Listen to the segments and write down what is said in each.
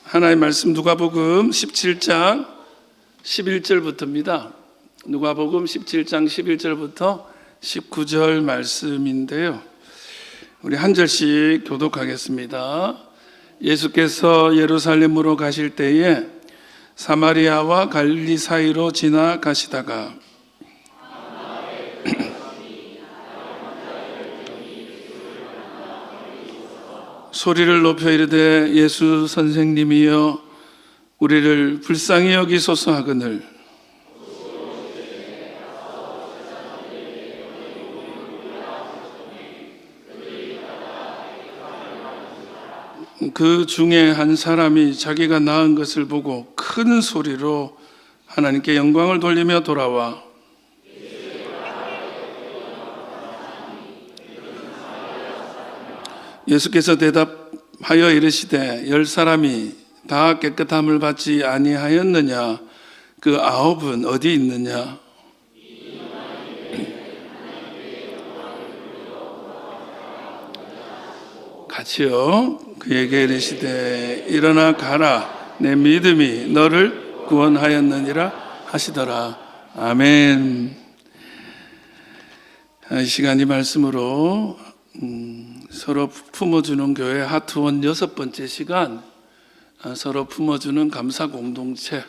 하나님의 말씀 누가복음 17장 11절부터입니다. 누가복음 17장 11절부터 19절 말씀인데요. 우리 한 절씩 교독하겠습니다. 예수께서 예루살렘으로 가실 때에 사마리아와 갈릴리 사이로 지나가시다가 소리를 높여 이르되 예수 선생님이여 우리를 불쌍히 여기소서 하거늘 그 중에 한 사람이 자기가 낳은 것을 보고 큰 소리로 하나님께 영광을 돌리며 돌아와 예수께서 대답하여 이르시되 10사람이 다 깨끗함을 받지 아니하였느냐? 그 9은 어디 있느냐? 같이요. 그에게 이르시되 일어나 가라. 내 믿음이 너를 구원하였느니라 하시더라. 아멘. 이 시간 이 말씀으로 서로 품어주는 교회 하트원 6번째 시간, 서로 품어주는 감사 공동체,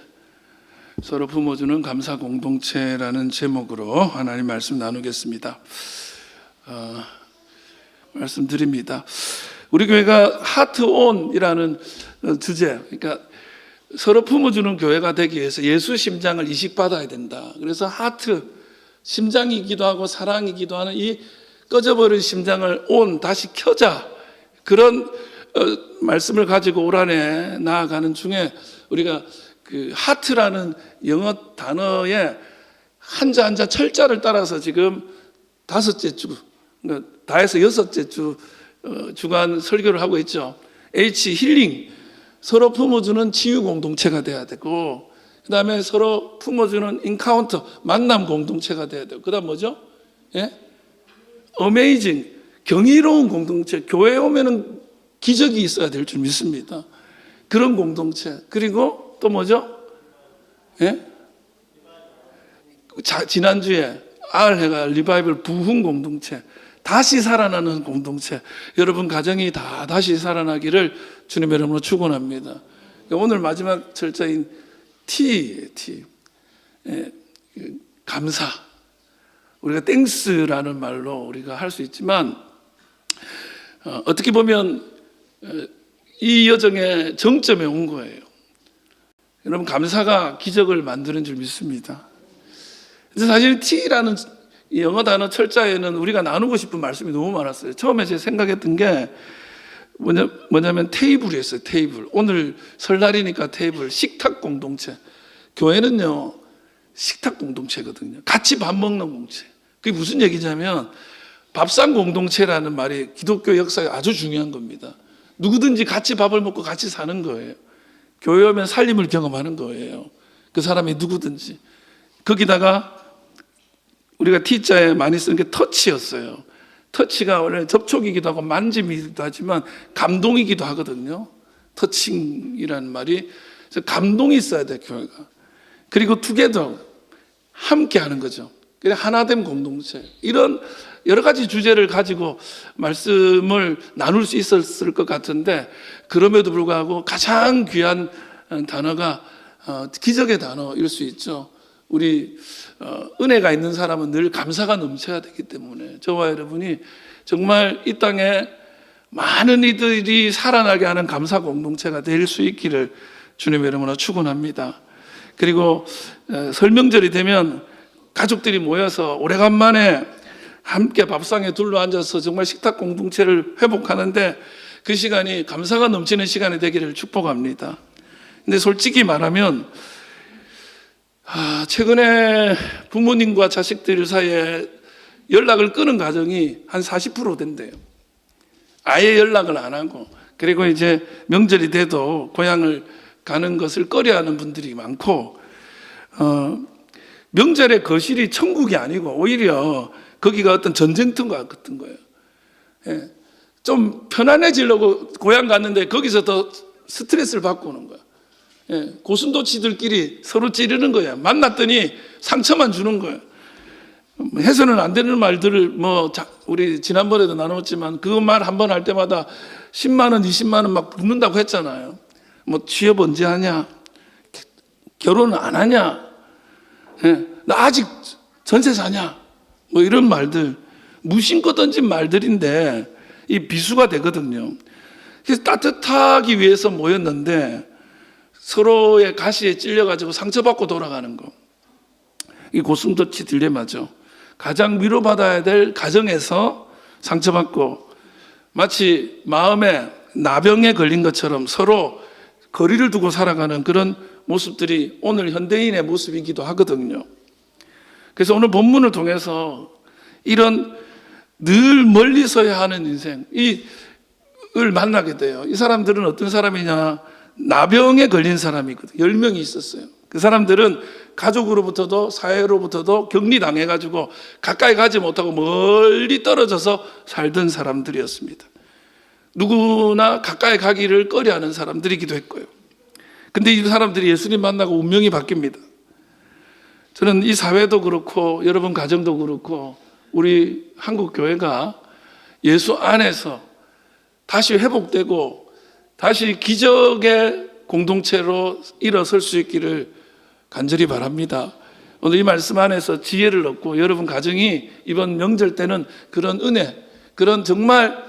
서로 품어주는 감사 공동체라는 제목으로 하나님 말씀 나누겠습니다. 말씀드립니다. 우리 교회가 하트온이라는 주제, 그러니까 서로 품어주는 교회가 되기 위해서 예수 심장을 이식받아야 된다. 그래서 하트, 심장이기도 하고 사랑이기도 하는 이 꺼져버린 심장을 다시 켜자. 그런 말씀을 가지고 올 한해 나아가는 중에 우리가 그 하트라는 영어 단어에 한자 한자 철자를 따라서 지금 5째 주, 그러니까 다 해서 6째 주 주간 설교를 하고 있죠. H 힐링, 서로 품어주는 치유 공동체가 돼야 되고, 그 다음에 서로 품어주는 인카운터, 만남 공동체가 돼야 되고, 그 다음 뭐죠? 예? 어메이징, 경이로운 공동체, 교회에 오면은 기적이 있어야 될 줄 믿습니다. 그런 공동체. 그리고 또 뭐죠? 예? 지난주에 R해가 리바이벌 부흥 공동체, 다시 살아나는 공동체. 여러분 가정이 다 다시 살아나기를 주님의 이름으로 축원합니다. 오늘 마지막 철자인 T. 예, 감사. 우리가 땡스라는 말로 우리가 할 수 있지만 어떻게 보면 이 여정의 정점에 온 거예요. 여러분 감사가 기적을 만드는 줄 믿습니다. 사실 T라는 영어 단어 철자에는 우리가 나누고 싶은 말씀이 너무 많았어요. 처음에 제가 생각했던 게 뭐냐면 테이블이었어요. 테이블. 오늘 설날이니까 테이블. 식탁 공동체. 교회는요 식탁 공동체거든요. 같이 밥 먹는 공동체. 그게 무슨 얘기냐면 밥상 공동체라는 말이 기독교 역사에 아주 중요한 겁니다. 누구든지 같이 밥을 먹고 같이 사는 거예요. 교회 오면 살림을 경험하는 거예요. 그 사람이 누구든지. 거기다가 우리가 T자에 많이 쓰는 게 터치였어요. 터치가 원래 접촉이기도 하고 만짐이기도 하지만 감동이기도 하거든요. 터칭이라는 말이. 그래서 감동이 있어야 돼, 교회가. 그리고 투게더, 함께 하는 거죠. 하나됨 공동체. 이런 여러 가지 주제를 가지고 말씀을 나눌 수 있었을 것 같은데, 그럼에도 불구하고 가장 귀한 단어가 기적의 단어일 수 있죠. 우리 은혜가 있는 사람은 늘 감사가 넘쳐야 되기 때문에 저와 여러분이 정말 이 땅에 많은 이들이 살아나게 하는 감사 공동체가 될 수 있기를 주님의 이름으로 축원합니다. 그리고 설명절이 되면 가족들이 모여서 오래간만에 함께 밥상에 둘러앉아서 정말 식탁 공동체를 회복하는데 그 시간이 감사가 넘치는 시간이 되기를 축복합니다. 근데 솔직히 말하면 최근에 부모님과 자식들 사이에 연락을 끊은 가정이 한 40% 된대요. 아예 연락을 안 하고, 그리고 이제 명절이 돼도 고향을 가는 것을 꺼려하는 분들이 많고, 명절의 거실이 천국이 아니고 오히려 거기가 어떤 전쟁터가 같은 거예요. 예. 좀 편안해지려고 고향 갔는데 거기서 더 스트레스를 받고 오는 거야. 예, 고슴도치들끼리 서로 찌르는 거야. 만났더니 상처만 주는 거야. 해서는 안 되는 말들을 우리 지난번에도 나눴지만 그 말 한 번 할 때마다 10만 원, 20만 원 막 붙는다고 했잖아요. 취업 언제 하냐? 결혼 안 하냐? 예, 나 아직 전세 사냐? 이런 말들, 무심코 던진 말들인데 이 비수가 되거든요. 그래서 따뜻하기 위해서 모였는데 서로의 가시에 찔려가지고 상처받고 돌아가는 거. 이 고슴도치 딜레마죠. 가장 위로받아야 될 가정에서 상처받고 마치 마음에 나병에 걸린 것처럼 서로 거리를 두고 살아가는 그런 모습들이 오늘 현대인의 모습이기도 하거든요. 그래서 오늘 본문을 통해서 이런 늘 멀리 서야 하는 인생, 을 만나게 돼요. 이 사람들은 어떤 사람이냐? 나병에 걸린 사람이거든요. 10명이 있었어요. 그 사람들은 가족으로부터도 사회로부터도 격리당해가지고 가까이 가지 못하고 멀리 떨어져서 살던 사람들이었습니다. 누구나 가까이 가기를 꺼려하는 사람들이기도 했고요. 근데 이 사람들이 예수님 만나고 운명이 바뀝니다. 저는 이 사회도 그렇고 여러분 가정도 그렇고 우리 한국 교회가 예수 안에서 다시 회복되고 다시 기적의 공동체로 일어설 수 있기를 간절히 바랍니다. 오늘 이 말씀 안에서 지혜를 얻고 여러분 가정이 이번 명절 때는 그런 은혜, 그런 정말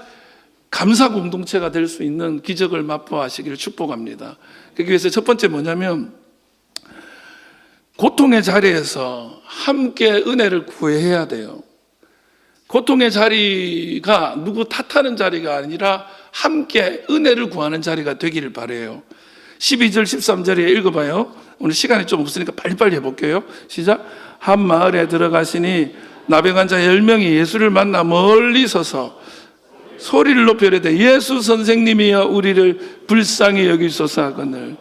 감사 공동체가 될 수 있는 기적을 맛보아하시기를 축복합니다. 그러기 위해서 첫 번째 뭐냐면 고통의 자리에서 함께 은혜를 구해야 돼요. 고통의 자리가 누구 탓하는 자리가 아니라 함께 은혜를 구하는 자리가 되기를 바라요. 12절 13절에 읽어봐요. 오늘 시간이 좀 없으니까 빨리빨리 해볼게요. 시작. 한 마을에 들어가시니 나병한 자 10명이 예수를 만나 멀리 서서 소리를 높여 이르되 예수 선생님이여 우리를 불쌍히 여기소서 하거늘.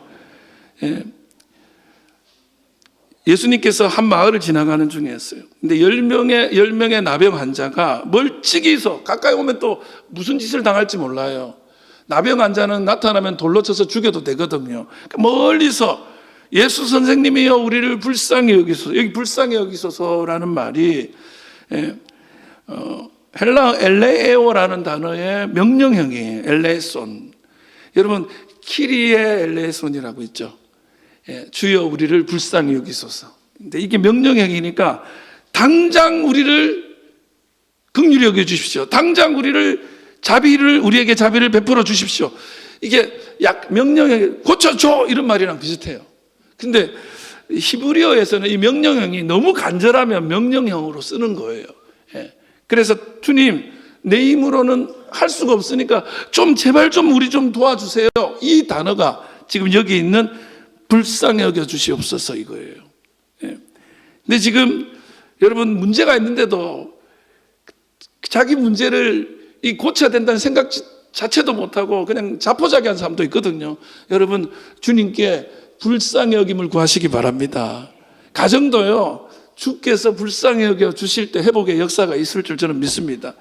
예수님께서 한 마을을 지나가는 중이었어요. 근데 10명의 나병 환자가 멀찍이 서 가까이 오면 또 무슨 짓을 당할지 몰라요. 나병 환자는 나타나면 돌로 쳐서 죽여도 되거든요. 그러니까 멀리서 예수 선생님이여 우리를 불쌍히 여기소서. 여기 불쌍히 여기소서라는 말이 헬라 엘레에오라는 단어의 명령형이에요. 엘레손. 여러분 키리에 엘레손이라고 있죠. 주여 우리를 불쌍히 여기소서. 근데 이게 명령형이니까 당장 우리를 긍휼히 여겨 주십시오. 당장 우리에게 자비를 베풀어 주십시오. 이게 명령형이 고쳐줘 이런 말이랑 비슷해요. 근데 히브리어에서는 이 명령형이 너무 간절하면 명령형으로 쓰는 거예요. 그래서 주님 내 힘으로는 할 수가 없으니까 제발 우리 좀 도와주세요. 이 단어가 지금 여기 있는 불쌍히 여겨 주시옵소서 이거예요. 근데 지금 여러분 문제가 있는데도 자기 문제를 고쳐야 된다는 생각 자체도 못하고 그냥 자포자기한 사람도 있거든요. 여러분 주님께 불쌍히 여김을 구하시기 바랍니다. 가정도요 주께서 불쌍히 여겨 주실 때 회복의 역사가 있을 줄 저는 믿습니다.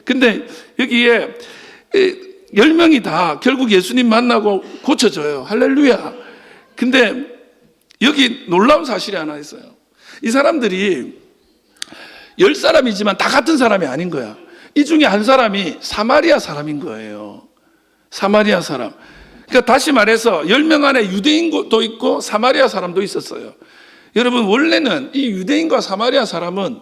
근데 여기에 10명이 다 결국 예수님 만나고 고쳐져요. 할렐루야. 근데 여기 놀라운 사실이 하나 있어요. 이 사람들이 10사람이지만 다 같은 사람이 아닌 거야. 이 중에 한 사람이 사마리아 사람인 거예요. 사마리아 사람. 그러니까 다시 말해서 10명 안에 유대인도 있고 사마리아 사람도 있었어요. 여러분 원래는 이 유대인과 사마리아 사람은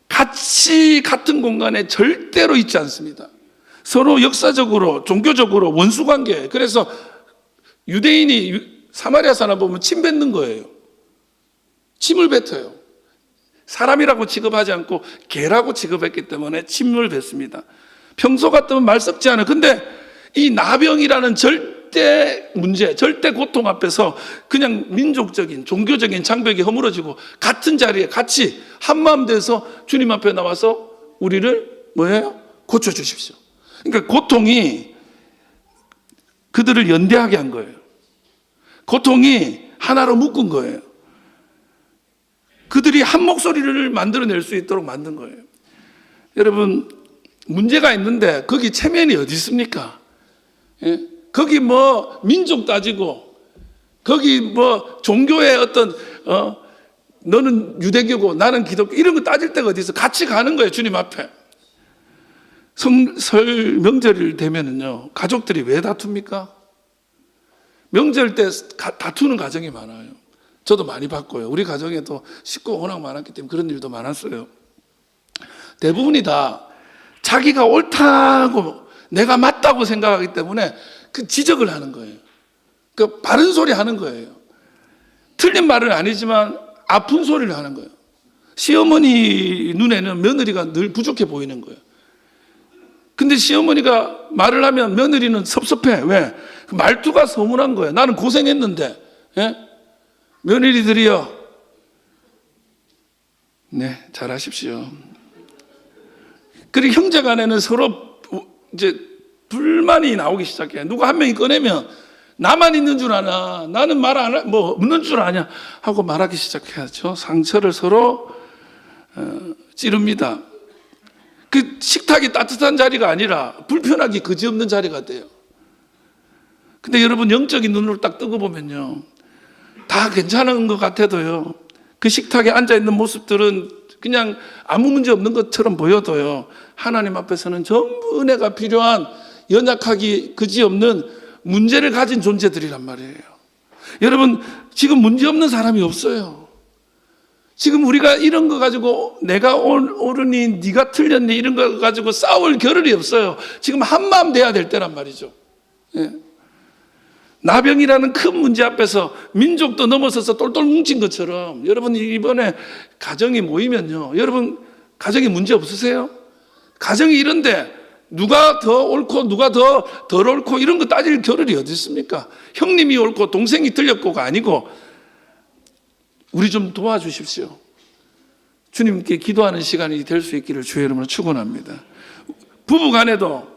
같이 같은 공간에 절대로 있지 않습니다. 서로 역사적으로 종교적으로 원수관계. 그래서 유대인이 사마리아 사람 보면 침 뱉는 거예요. 침을 뱉어요. 사람이라고 취급하지 않고 개라고 취급했기 때문에 침을 뱉습니다. 평소 같으면 말 섞지 않아요. 근데 이 나병이라는 절대 문제, 절대 고통 앞에서 그냥 민족적인, 종교적인 장벽이 허물어지고 같은 자리에 같이 한마음 돼서 주님 앞에 나와서 우리를 고쳐주십시오. 그러니까 고통이 그들을 연대하게 한 거예요. 고통이 하나로 묶은 거예요. 그들이 한 목소리를 만들어낼 수 있도록 만든 거예요. 여러분 문제가 있는데 거기 체면이 어디 있습니까? 예? 거기 뭐 민족 따지고 거기 뭐 종교의 어떤 너는 유대교고 나는 기독교 이런 거 따질 데가 어디 있어? 같이 가는 거예요, 주님 앞에. 설 명절이 되면은요, 가족들이 왜 다툽니까? 명절 때 다투는 가정이 많아요. 저도 많이 봤고요. 우리 가정에도 식구가 워낙 많았기 때문에 그런 일도 많았어요. 대부분이 다 자기가 옳다고 내가 맞다고 생각하기 때문에 그 지적을 하는 거예요. 그 바른 소리 하는 거예요. 틀린 말은 아니지만 아픈 소리를 하는 거예요. 시어머니 눈에는 며느리가 늘 부족해 보이는 거예요. 근데 시어머니가 말을 하면 며느리는 섭섭해. 왜? 말투가 서운한 거예요. 나는 고생했는데. 예? 며느리들이요. 네, 잘하십시오. 그리고 형제 간에는 서로 이제 불만이 나오기 시작해요. 누가 한 명이 꺼내면 나만 있는 줄 아나, 나는 말 안 할, 뭐 없는 줄 아냐 하고 말하기 시작해야죠. 상처를 서로 찌릅니다. 그 식탁이 따뜻한 자리가 아니라 불편하기 그지없는 자리가 돼요. 근데 여러분 영적인 눈으로 딱 뜨고 보면요, 다 괜찮은 것 같아도요, 그 식탁에 앉아있는 모습들은 그냥 아무 문제 없는 것처럼 보여도요, 하나님 앞에서는 전부 은혜가 필요한 연약하기 그지없는 문제를 가진 존재들이란 말이에요. 여러분, 지금 문제 없는 사람이 없어요. 지금 우리가 이런 거 가지고 내가 옳으니 네가 틀렸니 이런 거 가지고 싸울 겨를이 없어요. 지금 한마음 돼야 될 때란 말이죠. 예. 나병이라는 큰 문제 앞에서 민족도 넘어서서 똘똘 뭉친 것처럼 여러분 이번에 가정이 모이면요, 여러분 가정에 문제 없으세요? 가정이 이런데 누가 더 옳고 누가 더 덜 옳고 이런 거 따질 겨를이 어디 있습니까? 형님이 옳고 동생이 틀렸고가 아니고 우리 좀 도와주십시오. 주님께 기도하는 시간이 될 수 있기를 주의 이름으로 축원합니다. 부부 간에도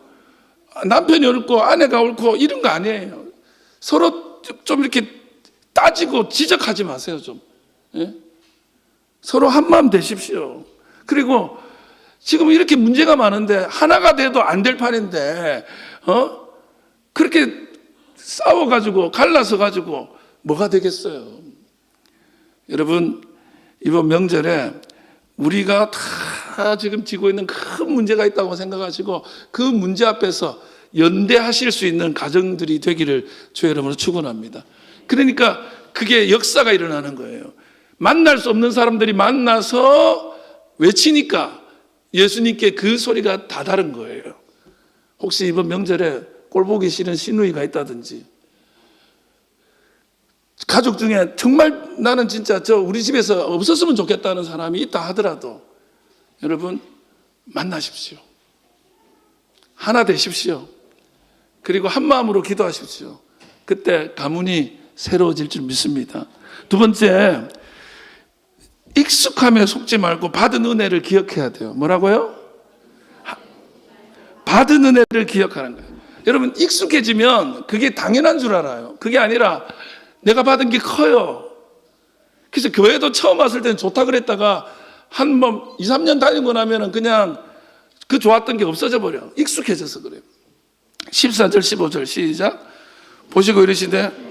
남편이 옳고 아내가 옳고 이런 거 아니에요. 서로 좀 이렇게 따지고 지적하지 마세요. 좀. 예? 서로 한마음 되십시오. 그리고 지금 이렇게 문제가 많은데 하나가 돼도 안 될 판인데 그렇게 싸워가지고 갈라서 가지고 뭐가 되겠어요? 여러분, 이번 명절에 우리가 다 지금 지고 있는 큰 문제가 있다고 생각하시고 그 문제 앞에서 연대하실 수 있는 가정들이 되기를 주의 이름으로 축원합니다. 그러니까 그게 역사가 일어나는 거예요. 만날 수 없는 사람들이 만나서 외치니까 예수님께 그 소리가 다 다른 거예요. 혹시 이번 명절에 꼴 보기 싫은 시누이가 있다든지, 가족 중에 정말 나는 진짜 우리 집에서 없었으면 좋겠다는 사람이 있다 하더라도 여러분 만나십시오. 하나 되십시오. 그리고 한 마음으로 기도하십시오. 그때 가문이 새로워질 줄 믿습니다. 두 번째, 익숙함에 속지 말고 받은 은혜를 기억해야 돼요. 뭐라고요? 받은 은혜를 기억하는 거예요. 여러분, 익숙해지면 그게 당연한 줄 알아요. 그게 아니라 내가 받은 게 커요. 그래서 교회도 처음 왔을 때는 좋다 그랬다가 한 번 2, 3년 다니고 나면은 그냥 그 좋았던 게 없어져 버려. 익숙해져서 그래요. 14절 15절 시작. 보시고 이러시되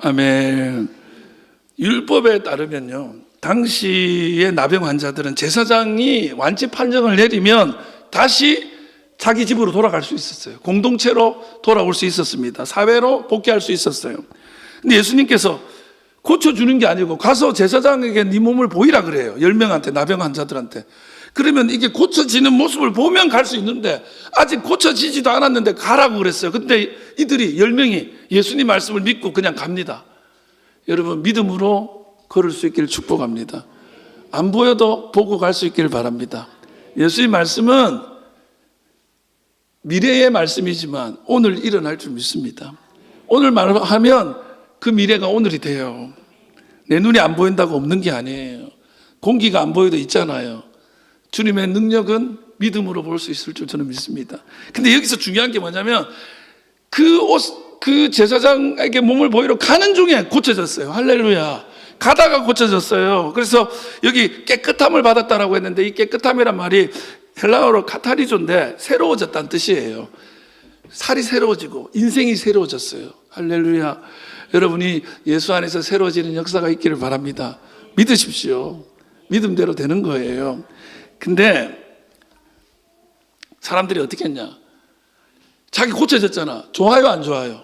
아멘. 율법에 따르면요, 당시의 나병 환자들은 제사장이 완치 판정을 내리면 다시 자기 집으로 돌아갈 수 있었어요. 공동체로 돌아올 수 있었습니다. 사회로 복귀할 수 있었어요. 근데 예수님께서 고쳐주는 게 아니고 가서 제사장에게 네 몸을 보이라 그래요. 10명한테, 나병 환자들한테. 그러면 이게 고쳐지는 모습을 보면 갈 수 있는데 아직 고쳐지지도 않았는데 가라고 그랬어요. 근데 이들이 10명이 예수님 말씀을 믿고 그냥 갑니다. 여러분, 믿음으로 걸을 수 있기를 축복합니다. 안 보여도 보고 갈 수 있기를 바랍니다. 예수님 말씀은 미래의 말씀이지만 오늘 일어날 줄 믿습니다. 오늘 말하면 그 미래가 오늘이 돼요. 내 눈이 안 보인다고 없는 게 아니에요. 공기가 안 보여도 있잖아요. 주님의 능력은 믿음으로 볼 수 있을 줄 저는 믿습니다. 근데 여기서 중요한 게 뭐냐면 그 제사장에게 몸을 보이러 가는 중에 고쳐졌어요. 할렐루야. 가다가 고쳐졌어요. 그래서 여기 깨끗함을 받았다라고 했는데 이 깨끗함이란 말이 헬라어로 카타리조인데 새로워졌다는 뜻이에요. 살이 새로워지고 인생이 새로워졌어요. 할렐루야. 여러분이 예수 안에서 새로워지는 역사가 있기를 바랍니다. 믿으십시오. 믿음대로 되는 거예요. 근데 사람들이 어떻게 했냐? 자기 고쳐졌잖아. 좋아요, 안 좋아요?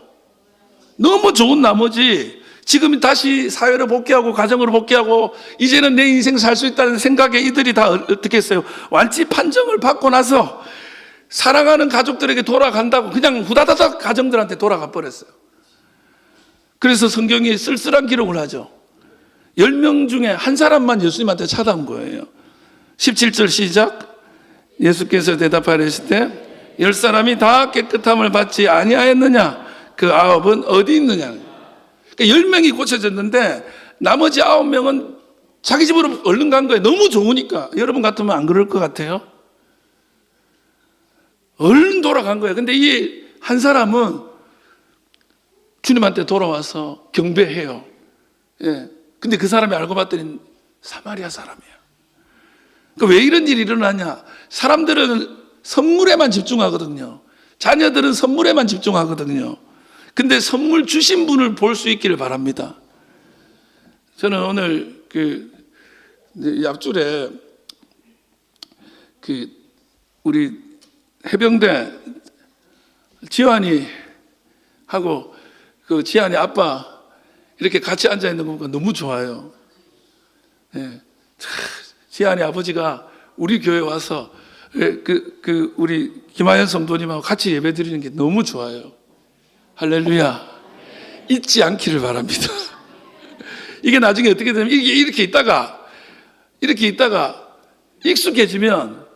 너무 좋은 나머지 지금 다시 사회로 복귀하고 가정으로 복귀하고 이제는 내 인생 살 수 있다는 생각에 이들이 다 어떻게 했어요? 완치 판정을 받고 나서 사랑하는 가족들에게 돌아간다고 그냥 후다다닥 가정들한테 돌아가 버렸어요. 그래서 성경이 쓸쓸한 기록을 하죠. 10명 중에 한 사람만 예수님한테 찾아온 거예요. 17절 시작. 예수께서 대답하시되 10사람이 다 깨끗함을 받지 아니하였느냐? 그 9은 어디 있느냐? 그러니까 10명이 고쳐졌는데 나머지 9명은 자기 집으로 얼른 간 거예요. 너무 좋으니까. 여러분 같으면 안 그럴 것 같아요? 얼른 돌아간 거예요. 근데 이 한 사람은 주님한테 돌아와서 경배해요. 예. 근데 그 사람이 알고 봤더니 사마리아 사람이에요. 그러니까 왜 이런 일이 일어나냐? 사람들은 선물에만 집중하거든요. 자녀들은 선물에만 집중하거든요. 근데 선물 주신 분을 볼 수 있기를 바랍니다. 저는 오늘 앞줄에 우리 해병대 지환이 하고 그 지환이 아빠 이렇게 같이 앉아 있는 거 보니까 너무 좋아요. 예. 지환이 아버지가 우리 교회 와서 우리 김하연 성도님하고 같이 예배 드리는 게 너무 좋아요. 할렐루야. 잊지 않기를 바랍니다. 이게 나중에 어떻게 되냐면 이렇게 있다가 익숙해지면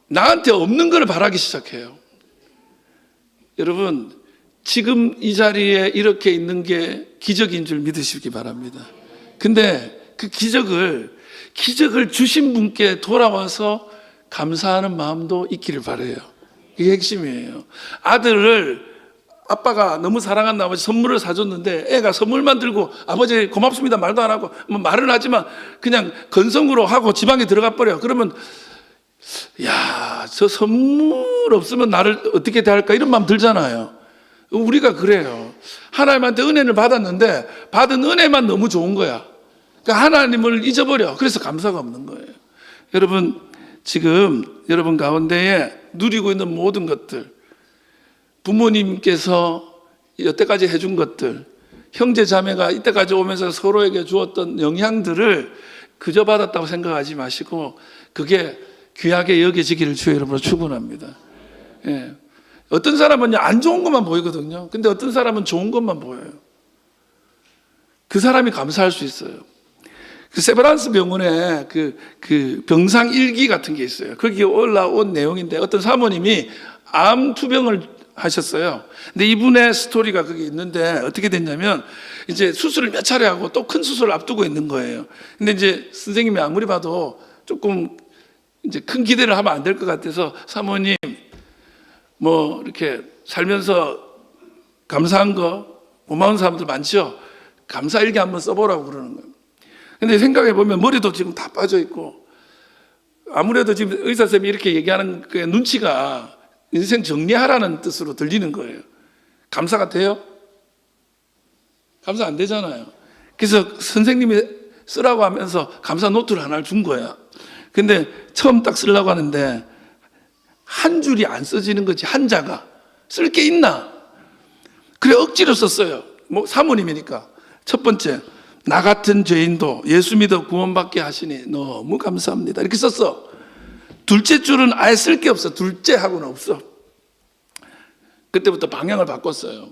나한테 없는 걸 바라기 시작해요. 여러분, 지금 이 자리에 이렇게 있는 게 기적인 줄 믿으시기 바랍니다. 근데 그 기적을 주신 분께 돌아와서 감사하는 마음도 있기를 바라요. 이게 핵심이에요. 아들을 아빠가 너무 사랑한 나머지 선물을 사줬는데 애가 선물만 들고 아버지 고맙습니다 말도 안 하고 뭐 말은 하지만 그냥 건성으로 하고 지방에 들어가 버려요. 그러면 야, 저 선물 없으면 나를 어떻게 대할까 이런 마음 들잖아요. 우리가 그래요. 하나님한테 은혜를 받았는데 받은 은혜만 너무 좋은 거야. 그러니까 하나님을 잊어버려. 그래서 감사가 없는 거예요. 여러분, 지금 여러분 가운데에 누리고 있는 모든 것들, 부모님께서 여태까지 해준 것들, 형제 자매가 이때까지 오면서 서로에게 주었던 영향들을 그저 받았다고 생각하지 마시고 그게 귀하게 여겨지기를 주의 이름으로 축원합니다. 예. 어떤 사람은 안 좋은 것만 보이거든요. 근데 어떤 사람은 좋은 것만 보여요. 그 사람이 감사할 수 있어요. 그 세브란스 병원에 그 병상 일기 같은 게 있어요. 거기에 올라온 내용인데 어떤 사모님이 암 투병을 하셨어요. 근데 이분의 스토리가 거기 있는데 어떻게 됐냐면 이제 수술을 몇 차례 하고 또 큰 수술을 앞두고 있는 거예요. 근데 이제 선생님이 아무리 봐도 조금 이제 큰 기대를 하면 안 될 것 같아서 사모님 뭐 이렇게 살면서 감사한 거 고마운 사람들 많죠. 감사일기 한번 써보라고 그러는 거예요. 근데 생각해 보면 머리도 지금 다 빠져 있고 아무래도 지금 의사 선생님이 이렇게 얘기하는 그 눈치가 인생 정리하라는 뜻으로 들리는 거예요. 감사가 돼요? 감사 안 되잖아요. 그래서 선생님이 쓰라고 하면서 감사 노트를 하나를 준 거야. 근데 처음 딱 쓰려고 하는데 한 줄이 안 써지는 거지. 한자가 쓸 게 있나? 그래 억지로 썼어요. 뭐 사모님이니까. 첫 번째, 나 같은 죄인도 예수 믿어 구원받게 하시니 너무 감사합니다. 이렇게 썼어. 둘째 줄은 아예 쓸 게 없어. 둘째 하고는 없어. 그때부터 방향을 바꿨어요.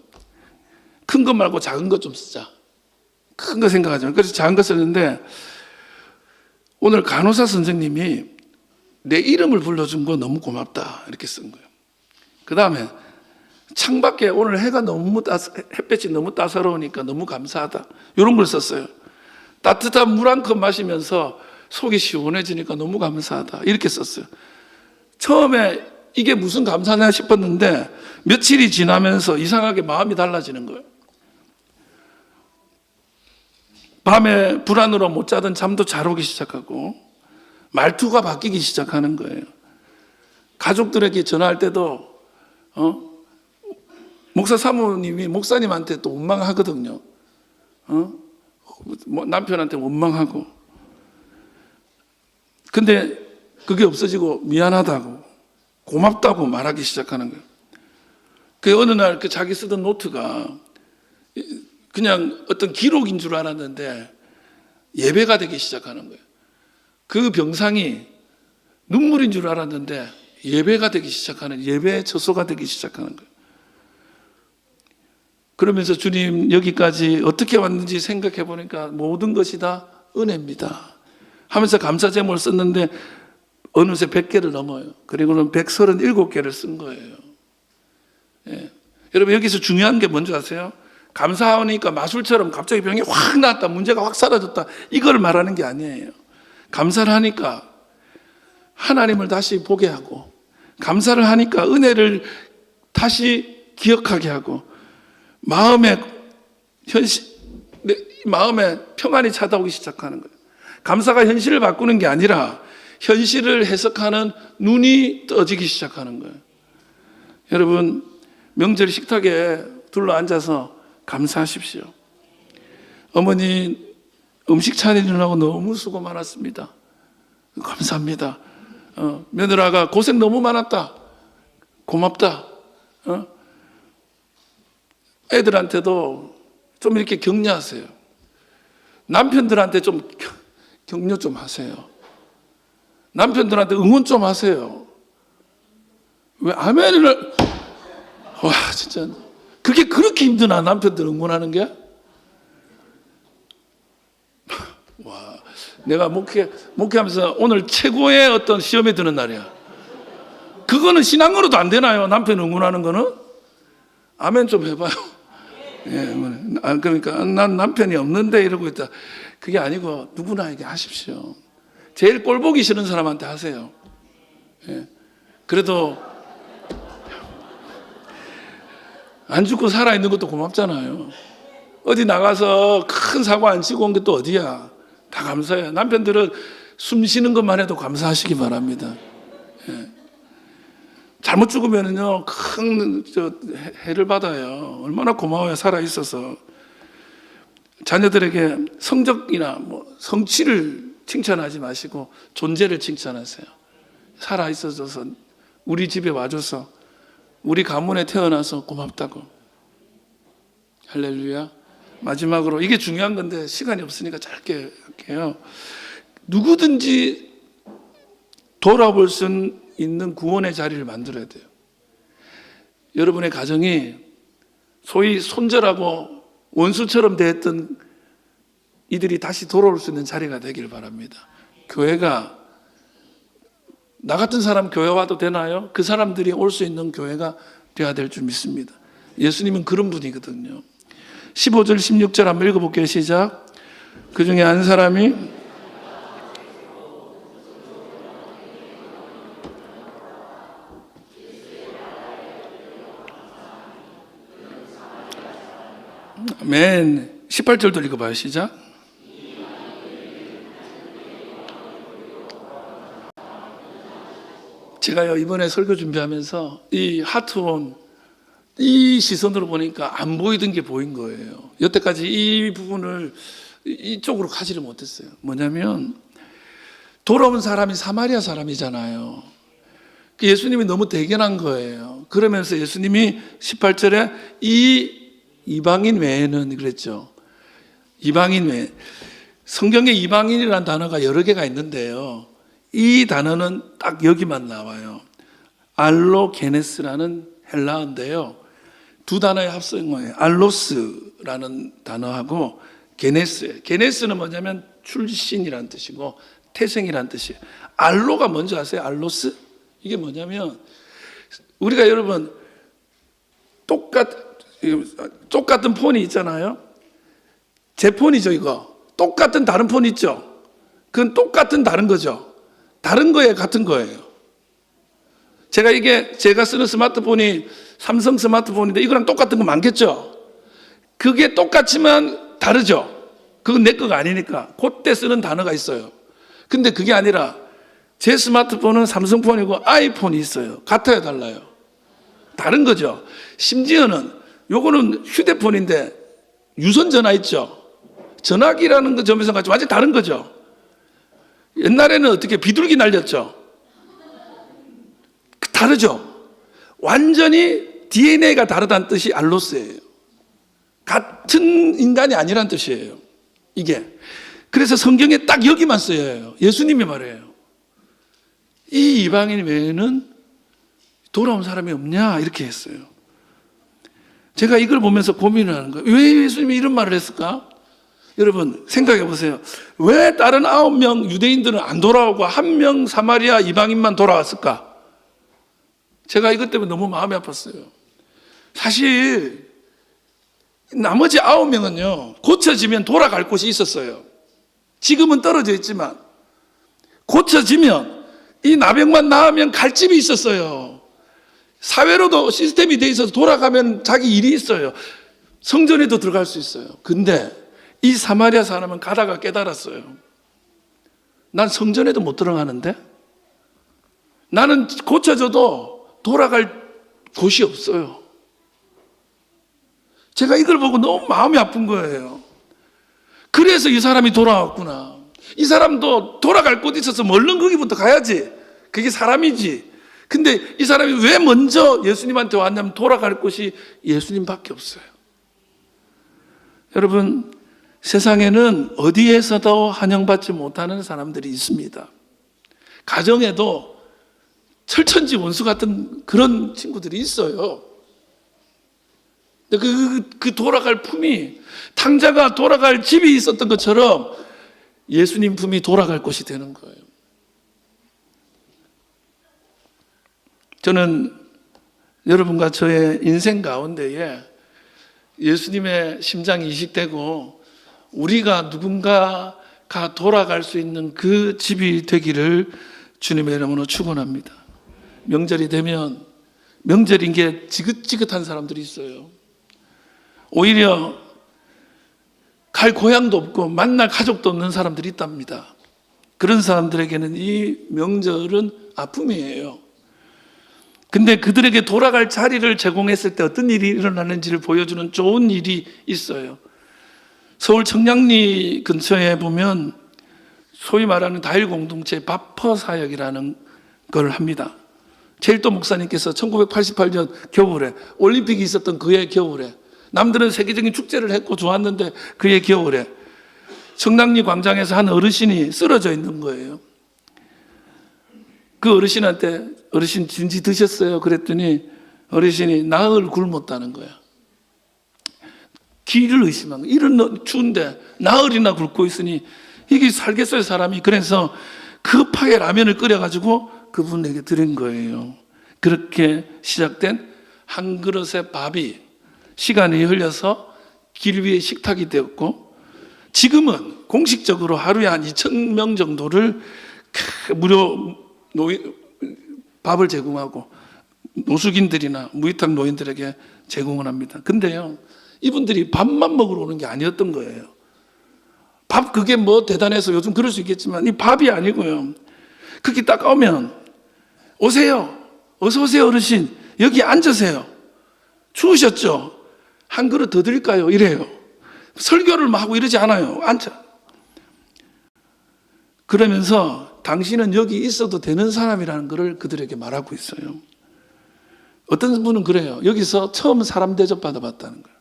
큰 것 말고 작은 것 좀 쓰자. 큰 거 생각하지 마. 그래서 작은 거 썼는데 오늘 간호사 선생님이 내 이름을 불러준 거 너무 고맙다 이렇게 쓴 거예요. 그 다음에 창밖에 오늘 해가 너무 햇볕이 너무 따사로우니까 너무 감사하다 이런 걸 썼어요. 따뜻한 물 한 컵 마시면서 속이 시원해지니까 너무 감사하다 이렇게 썼어요. 처음에 이게 무슨 감사냐 싶었는데 며칠이 지나면서 이상하게 마음이 달라지는 거예요. 밤에 불안으로 못 자던 잠도 잘 오기 시작하고 말투가 바뀌기 시작하는 거예요. 가족들에게 전화할 때도 목사 사모님이 목사님한테 또 원망하거든요. 남편한테 원망하고. 근데 그게 없어지고 미안하다고 고맙다고 말하기 시작하는 거예요. 그 어느 날 그 자기 쓰던 노트가 그냥 어떤 기록인 줄 알았는데 예배가 되기 시작하는 거예요. 그 병상이 눈물인 줄 알았는데 예배가 되기 시작하는, 예배의 처소가 되기 시작하는 거예요. 그러면서 주님 여기까지 어떻게 왔는지 생각해 보니까 모든 것이 다 은혜입니다 하면서 감사 제목을 썼는데 어느새 100개를 넘어요. 그리고는 137개를 쓴 거예요. 예. 여러분 여기서 중요한 게 뭔지 아세요? 감사하니까 마술처럼 갑자기 병이 확 나았다, 문제가 확 사라졌다, 이걸 말하는 게 아니에요. 감사를 하니까 하나님을 다시 보게 하고, 감사를 하니까 은혜를 다시 기억하게 하고, 마음에 평안이 찾아오기 시작하는 거예요. 감사가 현실을 바꾸는 게 아니라 현실을 해석하는 눈이 떠지기 시작하는 거예요. 여러분 명절 식탁에 둘러 앉아서 감사하십시오. 어머니 음식 차리느라고 너무 수고 많았습니다. 감사합니다. 며느라가 고생 너무 많았다. 고맙다. 애들한테도 좀 이렇게 격려하세요. 남편들한테 좀 격려 좀 하세요. 남편들한테 응원 좀 하세요. 왜 아멘을, 와 진짜 그게 그렇게 힘드나, 남편들 응원하는 게? 와, 내가 목회하면서 오늘 최고의 어떤 시험에 드는 날이야. 그거는 신앙으로도 안 되나요? 남편 응원하는 거는? 아멘 좀 해봐요. 예, 그러니까 난 남편이 없는데 이러고 있다. 그게 아니고 누구나에게 하십시오. 제일 꼴 보기 싫은 사람한테 하세요. 예. 그래도 안 죽고 살아있는 것도 고맙잖아요. 어디 나가서 큰 사고 안 치고 온 게 또 어디야. 다 감사해요. 남편들은 숨 쉬는 것만 해도 감사하시기 바랍니다. 예. 잘못 죽으면요 큰 해를 받아요. 얼마나 고마워요, 살아있어서. 자녀들에게 성적이나 성취를 칭찬하지 마시고 존재를 칭찬하세요. 살아있어서 우리 집에 와줘서, 우리 가문에 태어나서 고맙다고. 할렐루야. 마지막으로 이게 중요한 건데 시간이 없으니까 짧게 할게요. 누구든지 돌아볼 수 있는 구원의 자리를 만들어야 돼요. 여러분의 가정이 소위 손절하고 원수처럼 대했던 이들이 다시 돌아올 수 있는 자리가 되길 바랍니다. 교회가, 나 같은 사람 교회 와도 되나요? 그 사람들이 올 수 있는 교회가 되어야 될 줄 믿습니다. 예수님은 그런 분이거든요. 15절 16절 한번 읽어볼게요. 시작. 그 중에 한 사람이 아멘. 18절도 읽어봐요. 시작. 제가요 이번에 설교 준비하면서 이 하트원 이 시선으로 보니까 안 보이던 게 보인 거예요. 여태까지 이 부분을 이쪽으로 가지를 못했어요. 뭐냐면 돌아온 사람이 사마리아 사람이잖아요. 예수님이 너무 대견한 거예요. 그러면서 예수님이 18절에 이 이방인 외에는 그랬죠. 이방인 외에. 성경에 이방인이라는 단어가 여러 개가 있는데요. 이 단어는 딱 여기만 나와요. 알로게네스라는 헬라어인데요. 두 단어의 합성어예요. 알로스라는 단어하고 게네스. 게네스는 뭐냐면 출신이라는 뜻이고 태생이라는 뜻이에요. 알로가 뭔지 아세요? 알로스? 이게 뭐냐면 우리가 여러분 똑같은 폰이 있잖아요. 제 폰이죠, 이거. 똑같은 다른 폰 있죠. 그건 똑같은 다른 거죠. 다른 거에 같은 거예요. 제가 쓰는 스마트폰이 삼성 스마트폰인데 이거랑 똑같은 거 많겠죠? 그게 똑같지만 다르죠? 그건 내 거가 아니니까. 그때 쓰는 단어가 있어요. 근데 그게 아니라 제 스마트폰은 삼성폰이고 아이폰이 있어요. 같아요, 달라요? 다른 거죠. 심지어는 요거는 휴대폰인데 유선 전화 있죠? 전화기라는 그 점에서 같이 완전히 다른 거죠. 옛날에는 어떻게 비둘기 날렸죠? 다르죠? 완전히 DNA가 다르다는 뜻이 알로스예요. 같은 인간이 아니란 뜻이에요. 이게. 그래서 성경에 딱 여기만 쓰여요. 예수님이 말해요. 이 이방인 외에는 돌아온 사람이 없냐? 이렇게 했어요. 제가 이걸 보면서 고민을 하는 거예요. 왜 예수님이 이런 말을 했을까? 여러분 생각해 보세요. 왜 다른 9명 유대인들은 안 돌아오고 1명 사마리아 이방인만 돌아왔을까? 제가 이것 때문에 너무 마음이 아팠어요. 사실 나머지 9명은요 고쳐지면 돌아갈 곳이 있었어요. 지금은 떨어져 있지만 고쳐지면 이 나병만 나으면 갈 집이 있었어요. 사회로도 시스템이 돼 있어서 돌아가면 자기 일이 있어요. 성전에도 들어갈 수 있어요. 근데 이 사마리아 사람은 가다가 깨달았어요. 난 성전에도 못 들어가는데? 나는 고쳐져도 돌아갈 곳이 없어요. 제가 이걸 보고 너무 마음이 아픈 거예요. 그래서 이 사람이 돌아왔구나. 이 사람도 돌아갈 곳이 있어서 얼른 거기부터 가야지. 그게 사람이지. 근데 이 사람이 왜 먼저 예수님한테 왔냐면 돌아갈 곳이 예수님밖에 없어요. 여러분, 세상에는 어디에서도 환영받지 못하는 사람들이 있습니다. 가정에도 철천지 원수 같은 그런 친구들이 있어요. 그 돌아갈 품이 탕자가 돌아갈 집이 있었던 것처럼 예수님 품이 돌아갈 곳이 되는 거예요. 저는 여러분과 저의 인생 가운데에 예수님의 심장이 이식되고 우리가 누군가가 돌아갈 수 있는 그 집이 되기를 주님의 이름으로 축원합니다. 명절이 되면 명절인 게 지긋지긋한 사람들이 있어요. 오히려 갈 고향도 없고 만날 가족도 없는 사람들이 있답니다. 그런 사람들에게는 이 명절은 아픔이에요. 근데 그들에게 돌아갈 자리를 제공했을 때 어떤 일이 일어나는지를 보여주는 좋은 일이 있어요. 서울 청량리 근처에 보면 소위 말하는 다일 공동체 바퍼 사역이라는 걸 합니다. 제일도 목사님께서 1988년 겨울에 올림픽이 있었던 그해 겨울에 남들은 세계적인 축제를 했고 좋았는데 그해 겨울에 청량리 광장에서 한 어르신이 쓰러져 있는 거예요. 그 어르신한테 어르신 진지 드셨어요? 그랬더니 어르신이 나흘 굶었다는 거야. 기를 의심한 거야. 이런 추운데 나흘이나 굶고 있으니 이게 살겠어요 사람이. 그래서 급하게 라면을 끓여가지고 그분에게 드린 거예요. 그렇게 시작된 한 그릇의 밥이 시간이 흘려서 길 위에 식탁이 되었고 지금은 공식적으로 하루에 한 2,000명 정도를 무료 밥을 제공하고 노숙인들이나 무위탁 노인들에게 제공을 합니다. 근데요, 이분들이 밥만 먹으러 오는 게 아니었던 거예요. 밥 그게 뭐 대단해서 요즘 그럴 수 있겠지만 이 밥이 아니고요. 그게 딱 오면 오세요. 어서 오세요 어르신. 여기 앉으세요. 추우셨죠? 한 그릇 더 드릴까요? 이래요. 설교를 막 하고 이러지 않아요. 앉아. 그러면서 당신은 여기 있어도 되는 사람이라는 것을 그들에게 말하고 있어요. 어떤 분은 그래요. 여기서 처음 사람 대접 받아봤다는 거예요.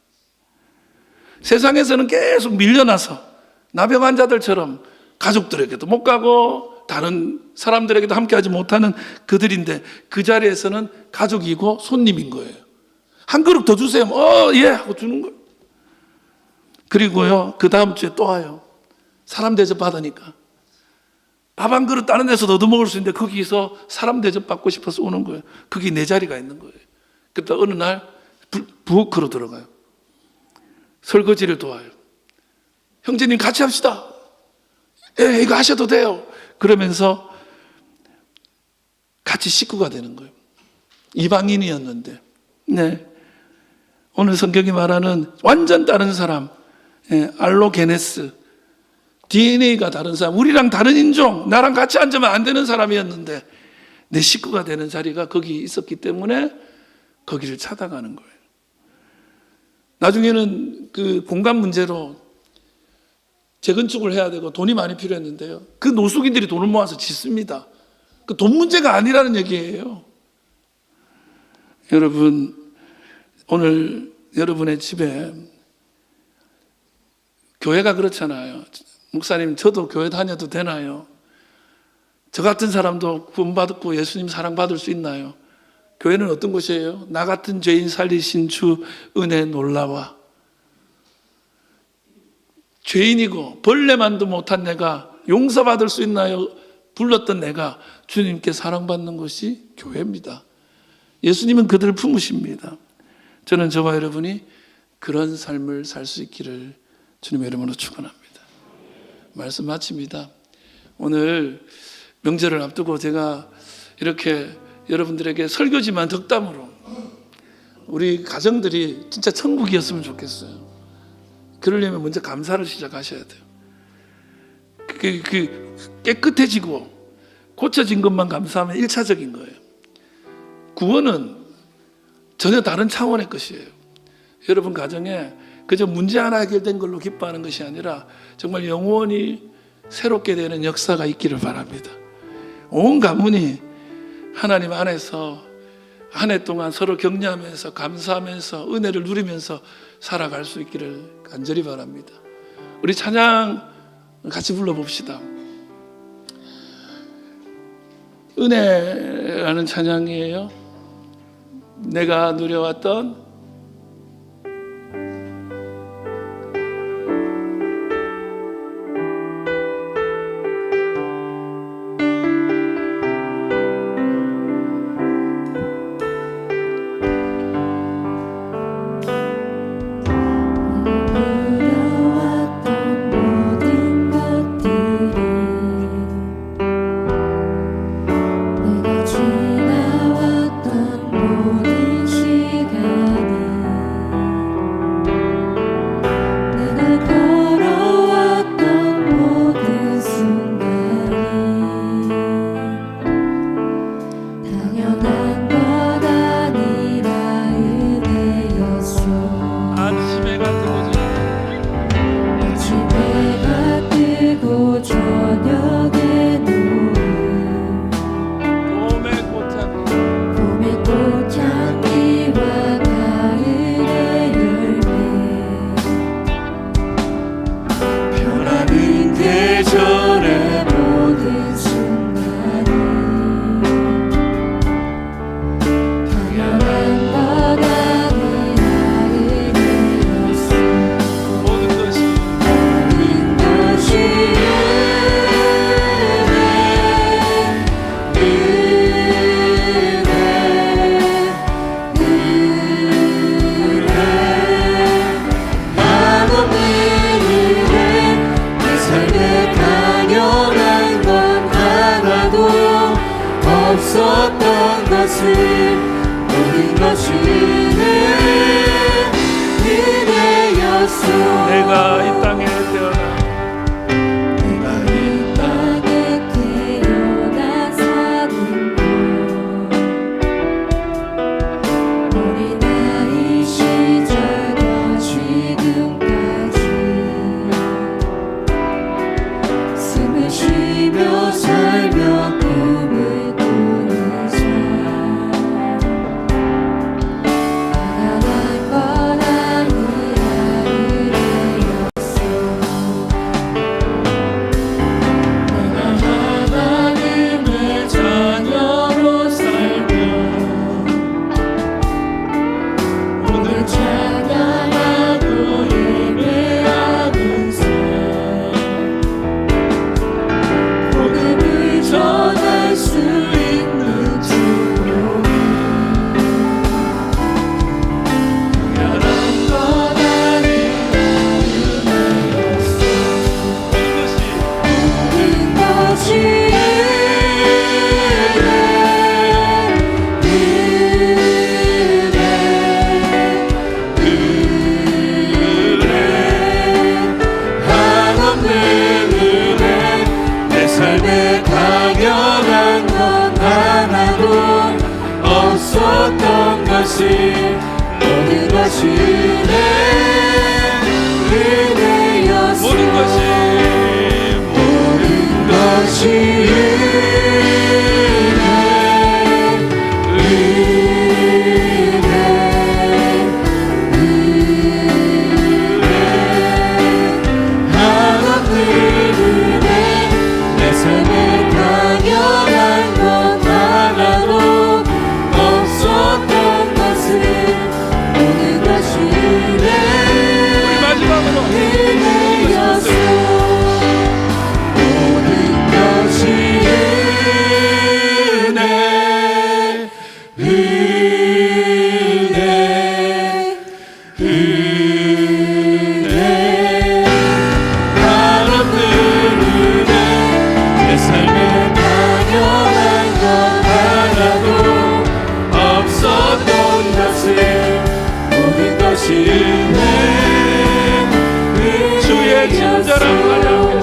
세상에서는 계속 밀려나서 나병 환자들처럼 가족들에게도 못 가고 다른 사람들에게도 함께하지 못하는 그들인데 그 자리에서는 가족이고 손님인 거예요. 한 그릇 더 주세요. 예 하고 주는 거예요. 그리고요 그 다음 주에 또 와요. 사람 대접 받으니까 밥 한 그릇 다른 데서 얻어 먹을 수 있는데 거기서 사람 대접 받고 싶어서 오는 거예요. 그게 내 자리가 있는 거예요. 그때 어느 날 부엌으로 들어가요. 설거지를 도와요. 형제님 같이 합시다. 예, 이거 하셔도 돼요. 그러면서 같이 식구가 되는 거예요. 이방인이었는데, 네. 오늘 성경이 말하는 완전 다른 사람, 알로게네스, DNA가 다른 사람, 우리랑 다른 인종, 나랑 같이 앉으면 안 되는 사람이었는데 내 식구가 되는 자리가 거기 있었기 때문에 거기를 찾아가는 거예요. 나중에는 그 공간 문제로 재건축을 해야 되고 돈이 많이 필요했는데요, 그 노숙인들이 돈을 모아서 짓습니다. 그 돈 문제가 아니라는 얘기예요. 여러분, 오늘 여러분의 집에 교회가 그렇잖아요. 목사님, 저도 교회 다녀도 되나요? 저 같은 사람도 구원받고 예수님 사랑받을 수 있나요? 교회는 어떤 곳이에요? 나 같은 죄인 살리신 주 은혜 놀라와. 죄인이고 벌레만도 못한 내가 용서받을 수 있나요? 불렀던 내가 주님께 사랑받는 것이 교회입니다. 예수님은 그들을 품으십니다. 저는 저와 여러분이 그런 삶을 살 수 있기를 주님의 이름으로 축원합니다. 말씀 마칩니다. 오늘 명절을 앞두고 제가 이렇게 여러분들에게 설교지만 덕담으로 우리 가정들이 진짜 천국이었으면 좋겠어요. 그러려면 먼저 감사를 시작하셔야 돼요. 깨끗해지고 고쳐진 것만 감사하면 1차적인 거예요. 구원은 전혀 다른 차원의 것이에요. 여러분 가정에 그저 문제 하나 해결된 걸로 기뻐하는 것이 아니라 정말 영원히 새롭게 되는 역사가 있기를 바랍니다. 온 가문이 하나님 안에서 한 해 동안 서로 격려하면서 감사하면서 은혜를 누리면서 살아갈 수 있기를 간절히 바랍니다. 우리 찬양 같이 불러봅시다. 은혜라는 찬양이에요. 내가 누려왔던 없었던 것을 모든 것이 은혜였소. 내가 이 땅에 태어나 사는 것 어린 아이 시절과 지금까지 숨을 쉬며 살며 꿈을 꾸는 자 가난한 건 아니라 은혜였소. 모든 것이 은혜였소 모든 것이 한없는 은혜 내 삶에 당연한 것 하나도 없었던 것은 모든 것이 우리 마지막으로 은혜였소 모든 것이 한없는 은혜 내 삶에 당연한 것 하나도 없었던 것은 모든 것이 주의 친절한 사랑